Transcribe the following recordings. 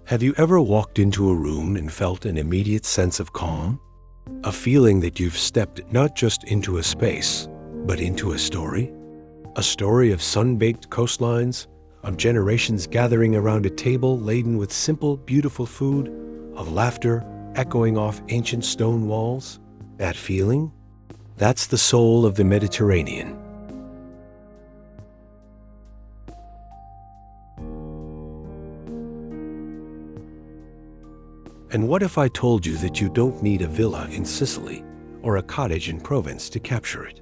Have you ever walked into a room and felt an immediate sense of calm? A feeling that you've stepped not just into a space, but into a story? A story of sun-baked coastlines, of generations gathering around a table laden with simple, beautiful food, of laughter echoing off ancient stone walls? That feeling? That's the soul of the Mediterranean. And what if I told you that you don't need a villa in Sicily or a cottage in Provence to capture it?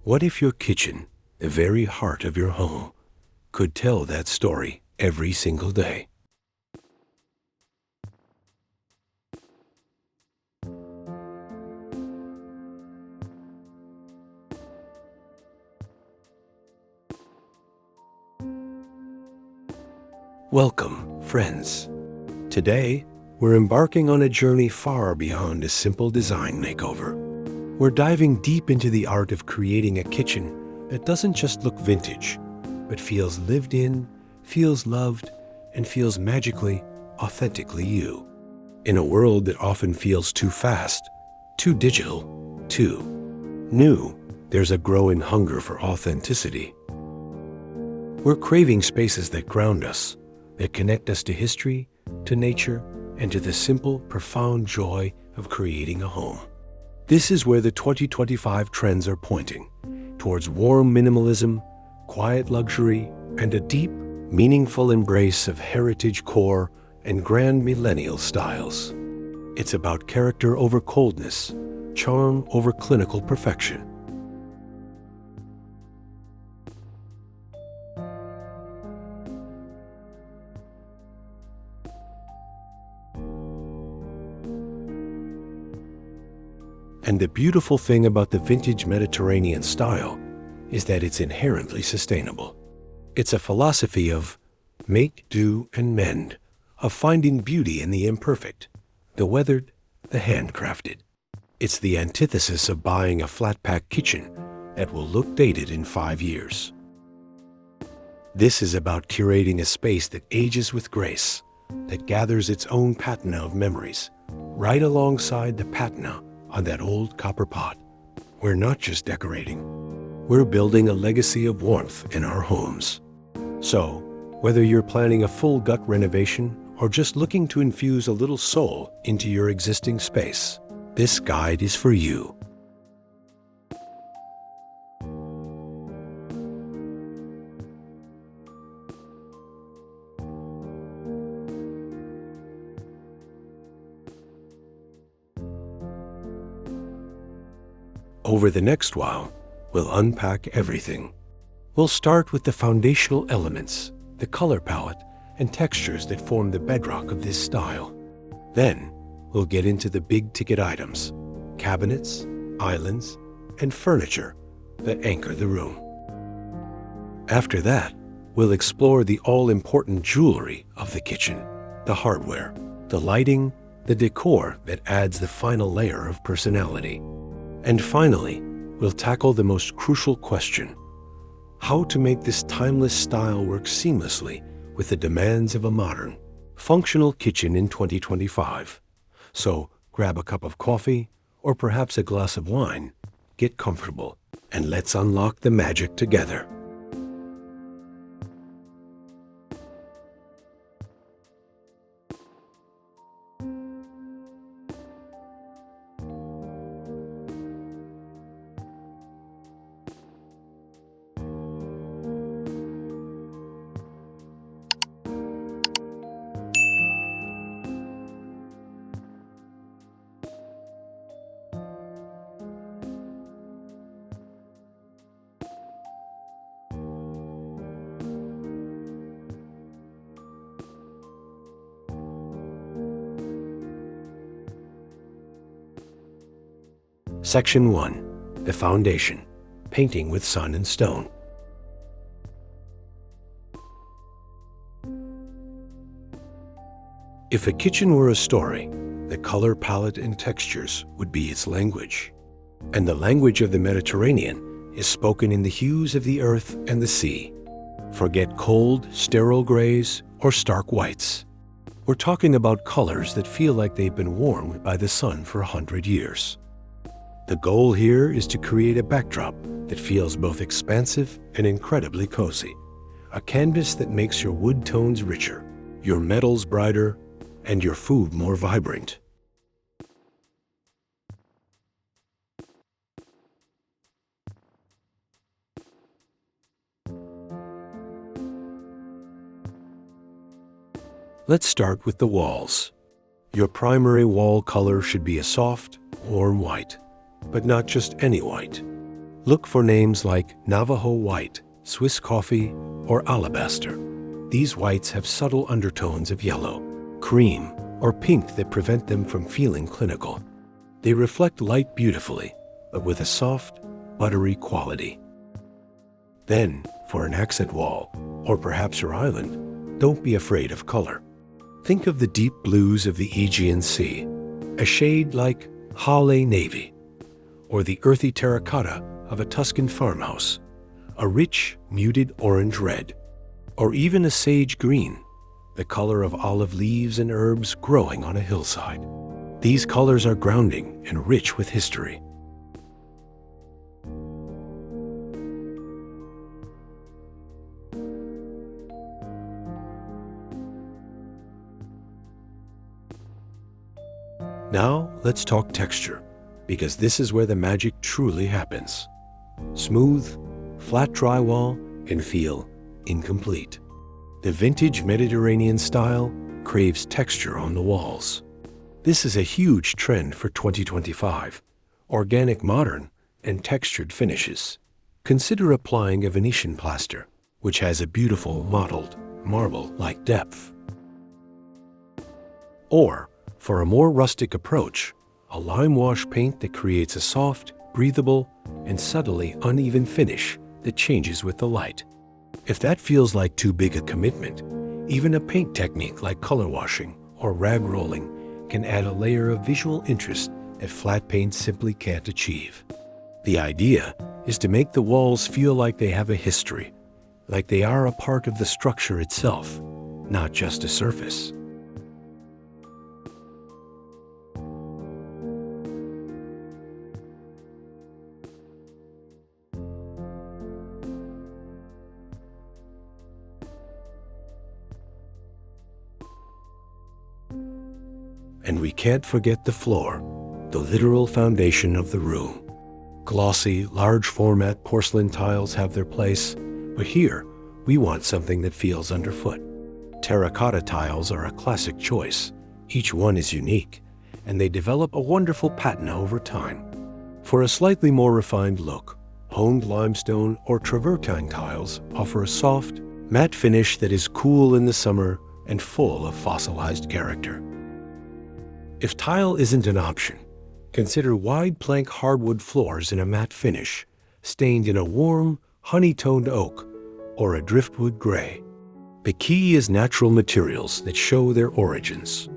What if your kitchen, the very heart of your home, could tell that story every single day? Welcome, friends. Today, we're embarking on a journey far beyond a simple design makeover. We're diving deep into the art of creating a kitchen that doesn't just look vintage, but feels lived in, feels loved, and feels magically, authentically you. In a world that often feels too fast, too digital, too new, there's a growing hunger for authenticity. We're craving spaces that ground us, that connect us to history, to nature, and to the simple, profound joy of creating a home. This is where the 2025 trends are pointing, towards warm minimalism, quiet luxury, and a deep, meaningful embrace of heritage core and grand millennial styles. It's about character over coldness, charm over clinical perfection. And the beautiful thing about the vintage Mediterranean style is that it's inherently sustainable. It's a philosophy of make, do, and mend, of finding beauty in the imperfect, the weathered, the handcrafted. It's the antithesis of buying a flat-pack kitchen that will look dated in 5 years. This is about curating a space that ages with grace, that gathers its own patina of memories, right alongside the patina on that old copper pot. We're not just decorating. We're building a legacy of warmth in our homes. So, whether you're planning a full gut renovation or just looking to infuse a little soul into your existing space, this guide is for you. Over the next while, we'll unpack everything. We'll start with the foundational elements, the color palette and textures that form the bedrock of this style. Then, we'll get into the big-ticket items, cabinets, islands, and furniture that anchor the room. After that, we'll explore the all-important jewelry of the kitchen, the hardware, the lighting, the decor that adds the final layer of personality. And finally, we'll tackle the most crucial question: how to make this timeless style work seamlessly with the demands of a modern, functional kitchen in 2025. So grab a cup of coffee or perhaps a glass of wine, get comfortable, and let's unlock the magic together. Section 1. The Foundation. Painting with Sun and Stone. If a kitchen were a story, the color palette and textures would be its language. And the language of the Mediterranean is spoken in the hues of the earth and the sea. Forget cold, sterile grays or stark whites. We're talking about colors that feel like they've been warmed by the sun for 100 years. The goal here is to create a backdrop that feels both expansive and incredibly cozy. A canvas that makes your wood tones richer, your metals brighter, and your food more vibrant. Let's start with the walls. Your primary wall color should be a soft, warm white, but not just any white. Look for names like Navajo white, Swiss coffee, or alabaster. These whites have subtle undertones of yellow, cream, or pink that prevent them from feeling clinical. They reflect light beautifully, but with a soft, buttery quality. Then, for an accent wall, or perhaps your island, don't be afraid of color. Think of the deep blues of the Aegean Sea, a shade like Hale Navy, or the earthy terracotta of a Tuscan farmhouse, a rich, muted orange red, or even a sage green, the color of olive leaves and herbs growing on a hillside. These colors are grounding and rich with history. Now, let's talk texture, because this is where the magic truly happens. Smooth, flat drywall can feel incomplete. The vintage Mediterranean style craves texture on the walls. This is a huge trend for 2025, organic modern and textured finishes. Consider applying a Venetian plaster, which has a beautiful mottled, marble-like depth. Or, for a more rustic approach, a lime wash paint that creates a soft, breathable, and subtly uneven finish that changes with the light. If that feels like too big a commitment, even a paint technique like color washing or rag rolling can add a layer of visual interest that flat paint simply can't achieve. The idea is to make the walls feel like they have a history, like they are a part of the structure itself, not just a surface. And we can't forget the floor, the literal foundation of the room. Glossy, large-format porcelain tiles have their place, but here, we want something that feels underfoot. Terracotta tiles are a classic choice. Each one is unique, and they develop a wonderful patina over time. For a slightly more refined look, honed limestone or travertine tiles offer a soft, matte finish that is cool in the summer and full of fossilized character. If tile isn't an option, consider wide plank hardwood floors in a matte finish, stained in a warm, honey-toned oak or a driftwood gray. The key is natural materials that show their origins.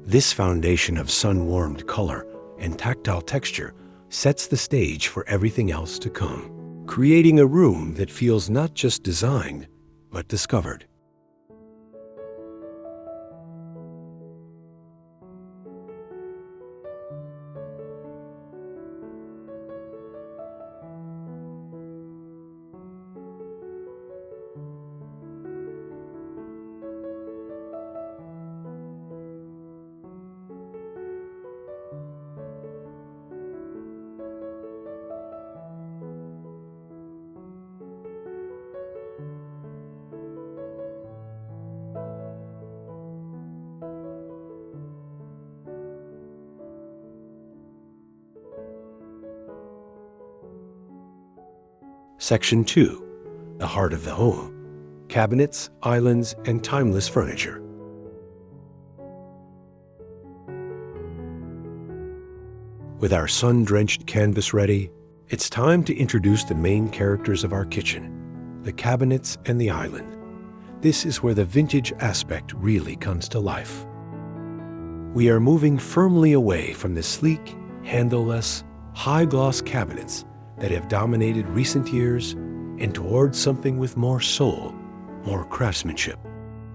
This foundation of sun-warmed color and tactile texture sets the stage for everything else to come, creating a room that feels not just designed, but discovered. Section 2. The heart of the home. Cabinets, islands, and timeless furniture. With our sun-drenched canvas ready, it's time to introduce the main characters of our kitchen, the cabinets and the island. This is where the vintage aspect really comes to life. We are moving firmly away from the sleek, handleless, high-gloss cabinets that have dominated recent years and towards something with more soul, more craftsmanship.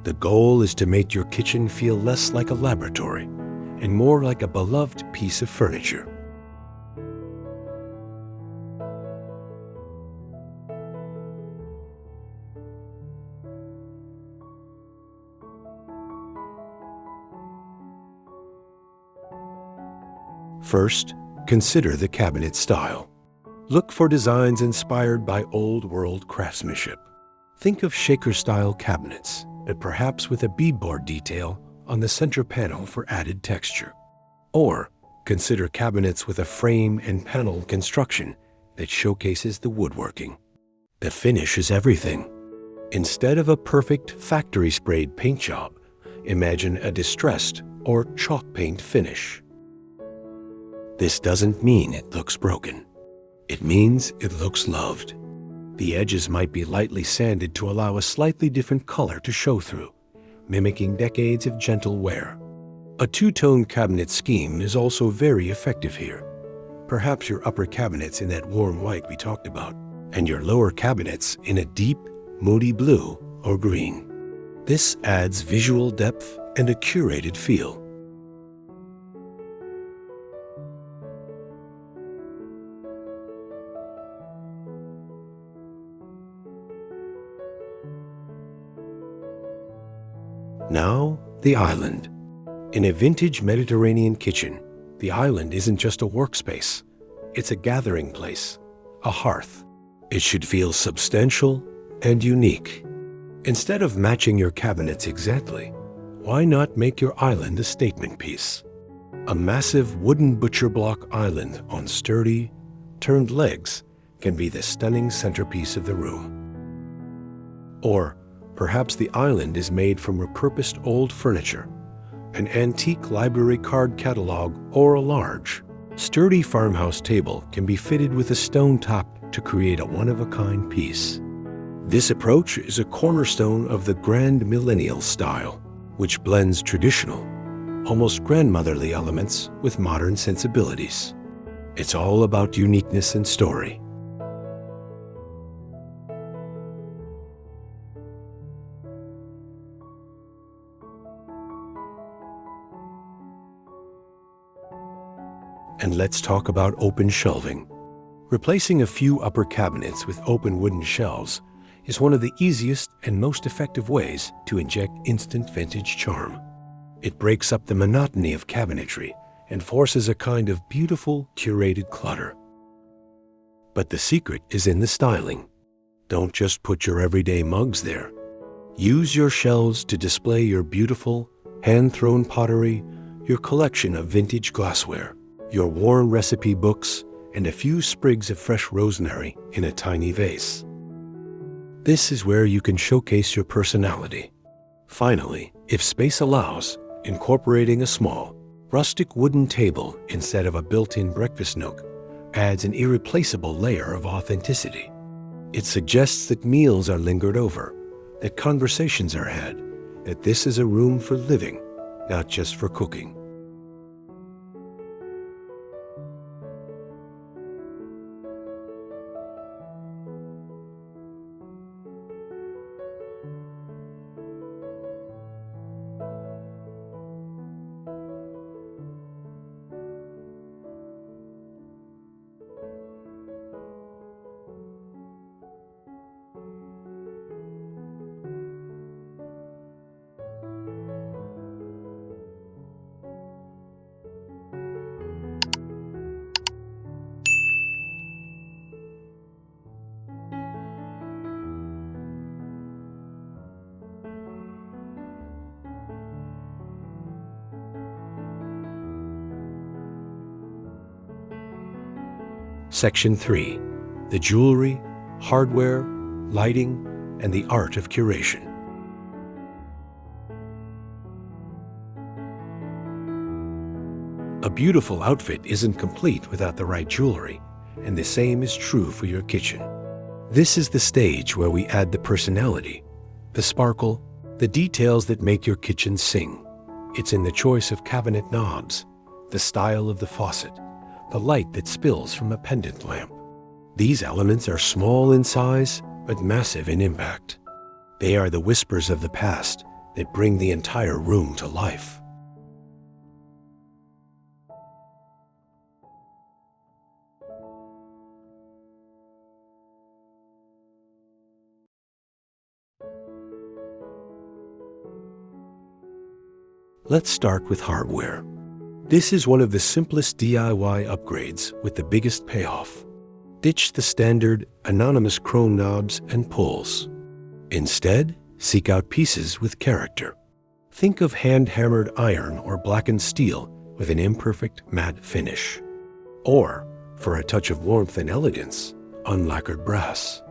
The goal is to make your kitchen feel less like a laboratory and more like a beloved piece of furniture. First, consider the cabinet style. Look for designs inspired by old-world craftsmanship. Think of shaker-style cabinets, but perhaps with a beadboard detail on the center panel for added texture. Or consider cabinets with a frame and panel construction that showcases the woodworking. The finish is everything. Instead of a perfect factory-sprayed paint job, imagine a distressed or chalk paint finish. This doesn't mean it looks broken. It means it looks loved. The edges might be lightly sanded to allow a slightly different color to show through, mimicking decades of gentle wear. A two-tone cabinet scheme is also very effective here. Perhaps your upper cabinets in that warm white we talked about, and your lower cabinets in a deep, moody blue or green. This adds visual depth and a curated feel. Now, the island. In a vintage Mediterranean kitchen, the island isn't just a workspace. It's a gathering place, a hearth. It should feel substantial and unique. Instead of matching your cabinets exactly, why not make your island a statement piece? A massive wooden butcher block island on sturdy, turned legs can be the stunning centerpiece of the room. Or perhaps the island is made from repurposed old furniture, an antique library card catalog, or a large, sturdy farmhouse table can be fitted with a stone top to create a one-of-a-kind piece. This approach is a cornerstone of the Grand Millennial style, which blends traditional, almost grandmotherly elements with modern sensibilities. It's all about uniqueness and story. And let's talk about open shelving. Replacing a few upper cabinets with open wooden shelves is one of the easiest and most effective ways to inject instant vintage charm. It breaks up the monotony of cabinetry and forces a kind of beautiful, curated clutter. But the secret is in the styling. Don't just put your everyday mugs there. Use your shelves to display your beautiful, hand-thrown pottery, your collection of vintage glassware, your worn recipe books, and a few sprigs of fresh rosemary in a tiny vase. This is where you can showcase your personality. Finally, if space allows, incorporating a small, rustic wooden table instead of a built-in breakfast nook adds an irreplaceable layer of authenticity. It suggests that meals are lingered over, that conversations are had, that this is a room for living, not just for cooking. Section 3. The jewelry, hardware, lighting, and the art of curation. A beautiful outfit isn't complete without the right jewelry, and the same is true for your kitchen. This is the stage where we add the personality, the sparkle, the details that make your kitchen sing. It's in the choice of cabinet knobs, the style of the faucet, the light that spills from a pendant lamp. These elements are small in size, but massive in impact. They are the whispers of the past, that bring the entire room to life. Let's start with hardware. This is one of the simplest DIY upgrades with the biggest payoff. Ditch the standard anonymous chrome knobs and pulls. Instead, seek out pieces with character. Think of hand-hammered iron or blackened steel with an imperfect matte finish. Or, for a touch of warmth and elegance, unlacquered brass.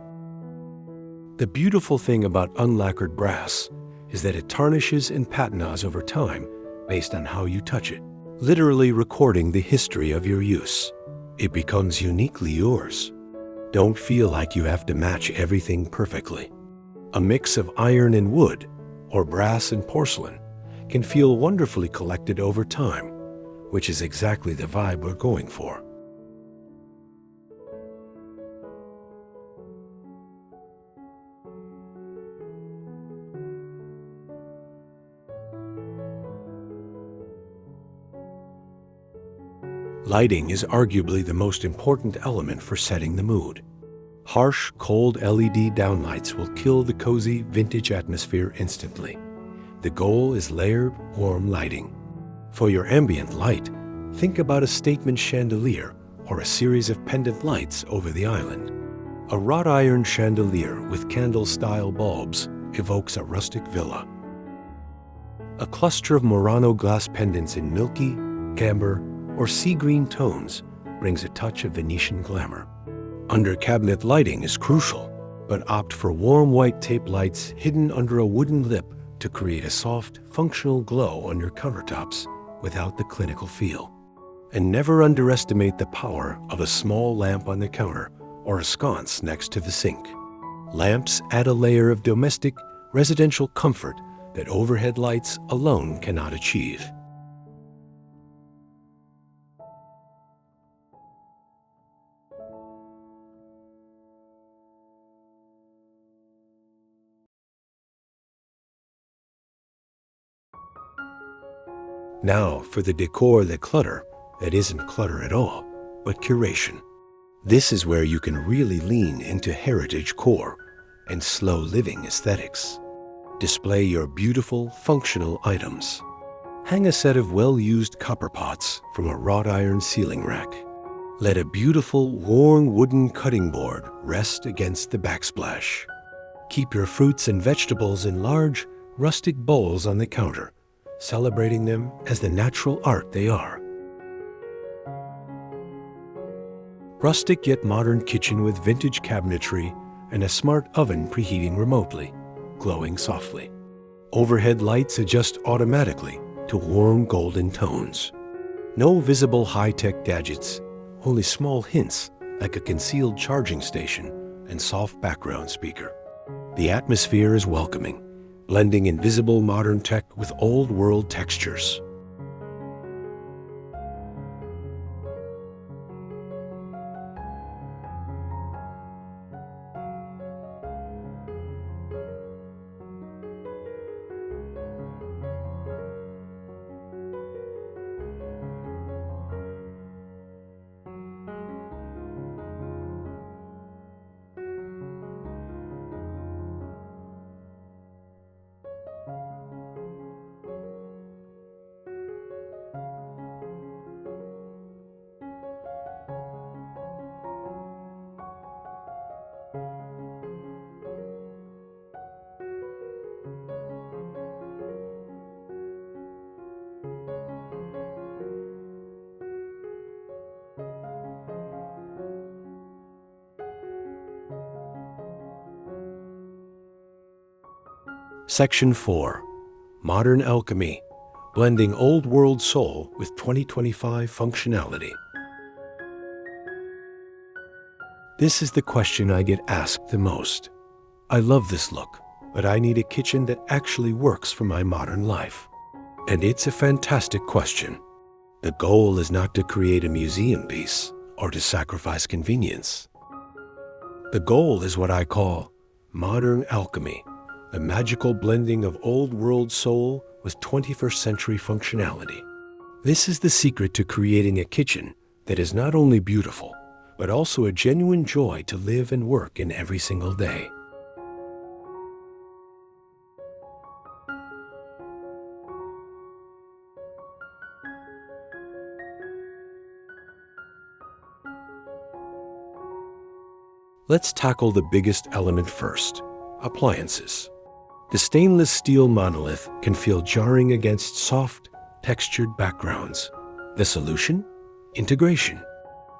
The beautiful thing about unlacquered brass is that it tarnishes and patinas over time based on how you touch it, literally recording the history of your use. It becomes uniquely yours. Don't feel like you have to match everything perfectly. A mix of iron and wood, or brass and porcelain, can feel wonderfully collected over time, which is exactly the vibe we're going for. Lighting is arguably the most important element for setting the mood. Harsh, cold LED downlights will kill the cozy, vintage atmosphere instantly. The goal is layered, warm lighting. For your ambient light, think about a statement chandelier or a series of pendant lights over the island. A wrought iron chandelier with candle-style bulbs evokes a rustic villa. A cluster of Murano glass pendants in milky, camber, or sea green tones brings a touch of Venetian glamour. Under-cabinet lighting is crucial, but opt for warm white tape lights hidden under a wooden lip to create a soft, functional glow on your countertops without the clinical feel. And never underestimate the power of a small lamp on the counter or a sconce next to the sink. Lamps add a layer of domestic, residential comfort that overhead lights alone cannot achieve. Now for the decor that isn't clutter at all, but curation. This is where you can really lean into heritage core and slow living aesthetics. Display your beautiful, functional items. Hang a set of well-used copper pots from a wrought iron ceiling rack. Let a beautiful, worn wooden cutting board rest against the backsplash. Keep your fruits and vegetables in large, rustic bowls on the counter, celebrating them as the natural art they are. Rustic yet modern kitchen with vintage cabinetry and a smart oven preheating remotely, glowing softly. Overhead lights adjust automatically to warm golden tones. No visible high-tech gadgets, only small hints like a concealed charging station and soft background speaker. The atmosphere is welcoming, blending invisible modern tech with old-world textures. Section 4. Modern Alchemy, blending old-world soul with 2025 functionality. This is the question I get asked the most. I love this look, but I need a kitchen that actually works for my modern life. And it's a fantastic question. The goal is not to create a museum piece or to sacrifice convenience. The goal is what I call modern alchemy, a magical blending of old-world soul with 21st century functionality. This is the secret to creating a kitchen that is not only beautiful, but also a genuine joy to live and work in every single day. Let's tackle the biggest element first: appliances. The stainless steel monolith can feel jarring against soft, textured backgrounds. The solution? Integration.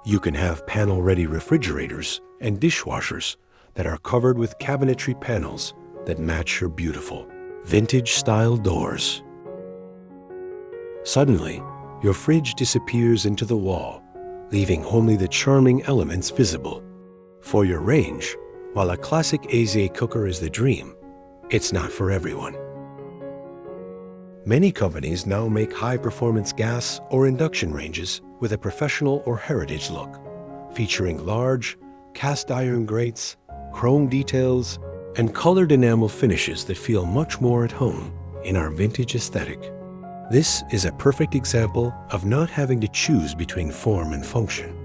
You can have panel-ready refrigerators and dishwashers that are covered with cabinetry panels that match your beautiful, vintage-style doors. Suddenly, your fridge disappears into the wall, leaving only the charming elements visible. For your range, while a classic Azier cooker is the dream, it's not for everyone. Many companies now make high-performance gas or induction ranges with a professional or heritage look, featuring large, cast-iron grates, chrome details, and colored enamel finishes that feel much more at home in our vintage aesthetic. This is a perfect example of not having to choose between form and function.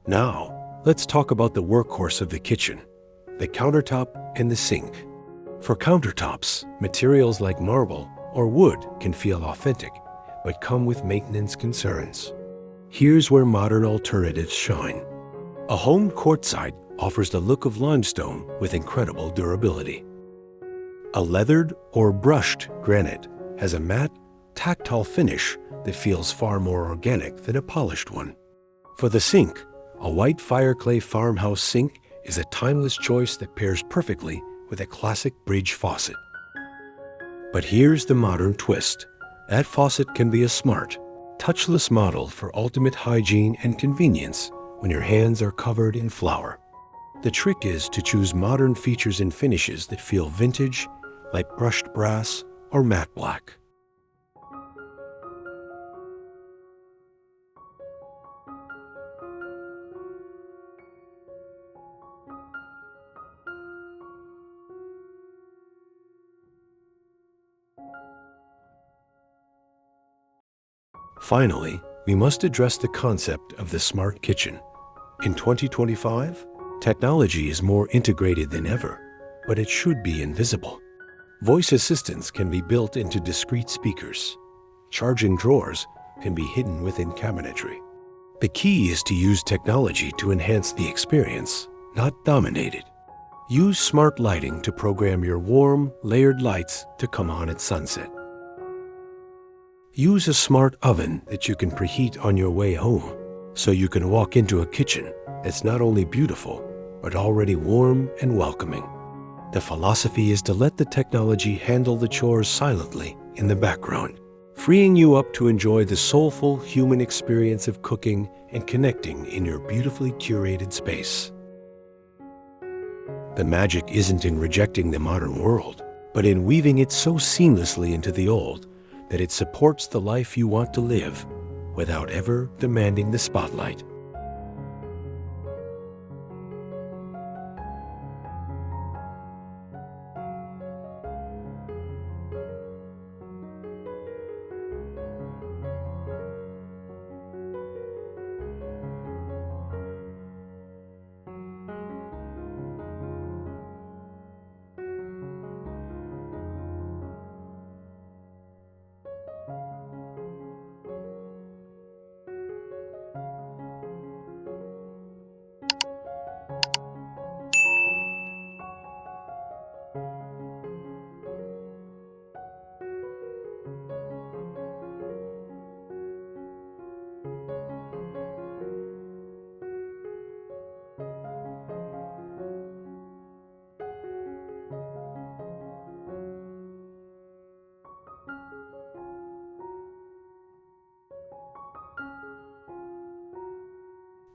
Now, let's talk about the workhorse of the kitchen, the countertop and the sink. For countertops, materials like marble or wood can feel authentic, but come with maintenance concerns. Here's where modern alternatives shine. A home quartzite offers the look of limestone with incredible durability. A leathered or brushed granite has a matte, tactile finish that feels far more organic than a polished one. For the sink, a white fireclay farmhouse sink is a timeless choice that pairs perfectly with a classic bridge faucet. But here's the modern twist. That faucet can be a smart, touchless model for ultimate hygiene and convenience when your hands are covered in flour. The trick is to choose modern features and finishes that feel vintage, like brushed brass or matte black. Finally, we must address the concept of the smart kitchen. In 2025, technology is more integrated than ever, but it should be invisible. Voice assistants can be built into discrete speakers. Charging drawers can be hidden within cabinetry. The key is to use technology to enhance the experience, not dominate it. Use smart lighting to program your warm, layered lights to come on at sunset. Use a smart oven that you can preheat on your way home, so you can walk into a kitchen that's not only beautiful, but already warm and welcoming. The philosophy is to let the technology handle the chores silently in the background, freeing you up to enjoy the soulful human experience of cooking and connecting in your beautifully curated space. The magic isn't in rejecting the modern world, but in weaving it so seamlessly into the old that it supports the life you want to live without ever demanding the spotlight.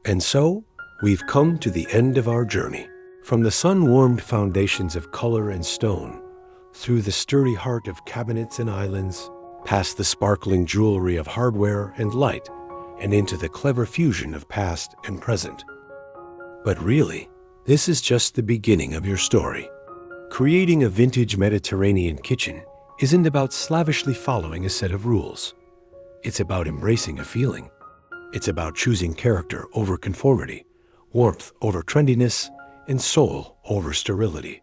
And so, we've come to the end of our journey. From the sun-warmed foundations of color and stone, through the sturdy heart of cabinets and islands, past the sparkling jewelry of hardware and light, and into the clever fusion of past and present. But really, this is just the beginning of your story. Creating a vintage Mediterranean kitchen isn't about slavishly following a set of rules. It's about embracing a feeling. It's about choosing character over conformity, warmth over trendiness, and soul over sterility.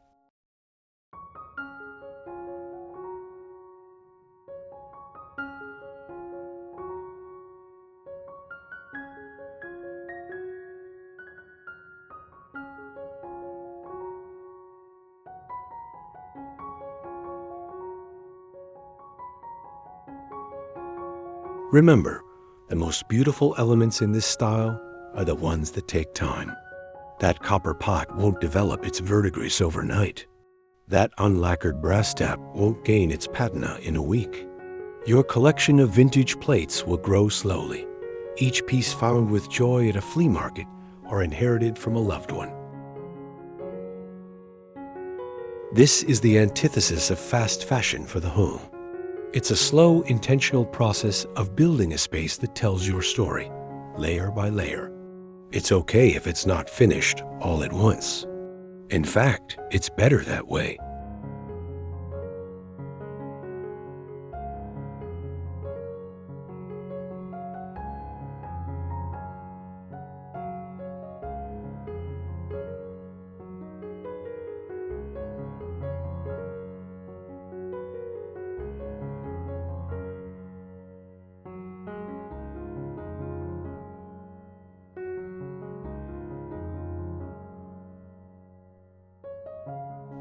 Remember, the most beautiful elements in this style are the ones that take time. That copper pot won't develop its verdigris overnight. That unlacquered brass tap won't gain its patina in a week. Your collection of vintage plates will grow slowly, each piece found with joy at a flea market or inherited from a loved one. This is the antithesis of fast fashion for the home. It's a slow, intentional process of building a space that tells your story, layer by layer. It's okay if it's not finished all at once. In fact, it's better that way.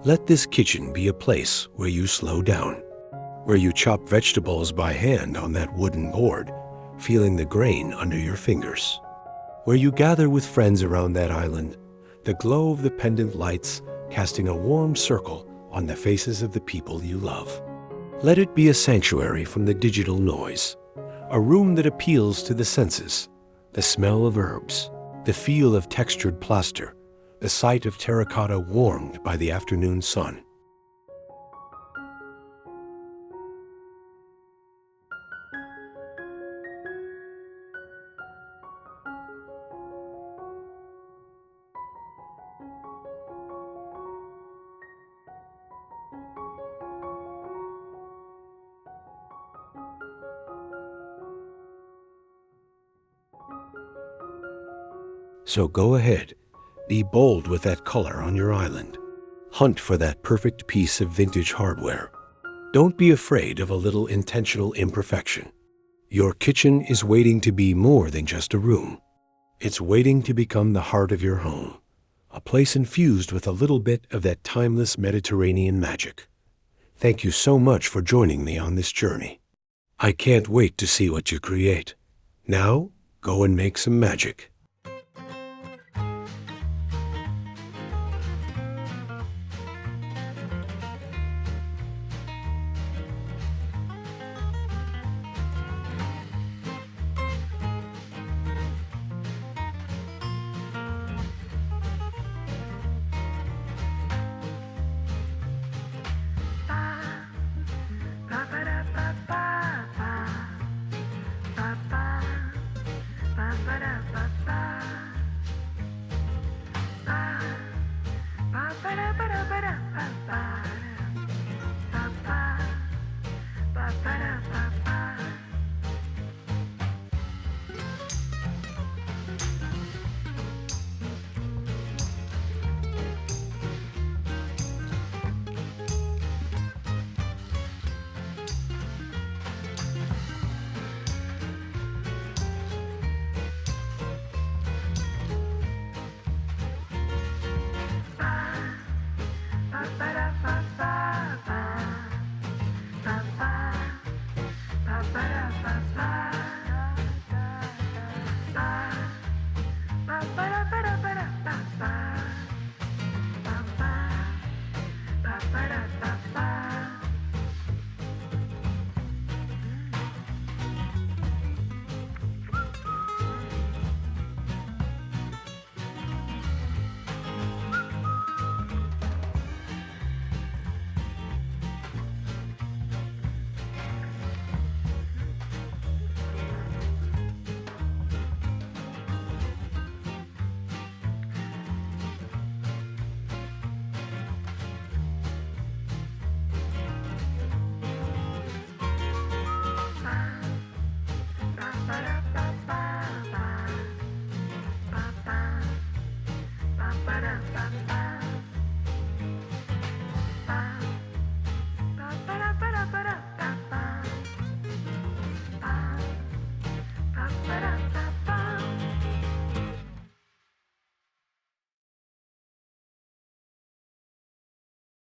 Let this kitchen be a place where you slow down, where you chop vegetables by hand on that wooden board, feeling the grain under your fingers, where you gather with friends around that island, the glow of the pendant lights casting a warm circle on the faces of the people you love. Let it be a sanctuary from the digital noise, a room that appeals to the senses, the smell of herbs, the feel of textured plaster, the sight of terracotta warmed by the afternoon sun. So go ahead, be bold with that color on your island. Hunt for that perfect piece of vintage hardware. Don't be afraid of a little intentional imperfection. Your kitchen is waiting to be more than just a room. It's waiting to become the heart of your home, a place infused with a little bit of that timeless Mediterranean magic. Thank you so much for joining me on this journey. I can't wait to see what you create. Now, go and make some magic.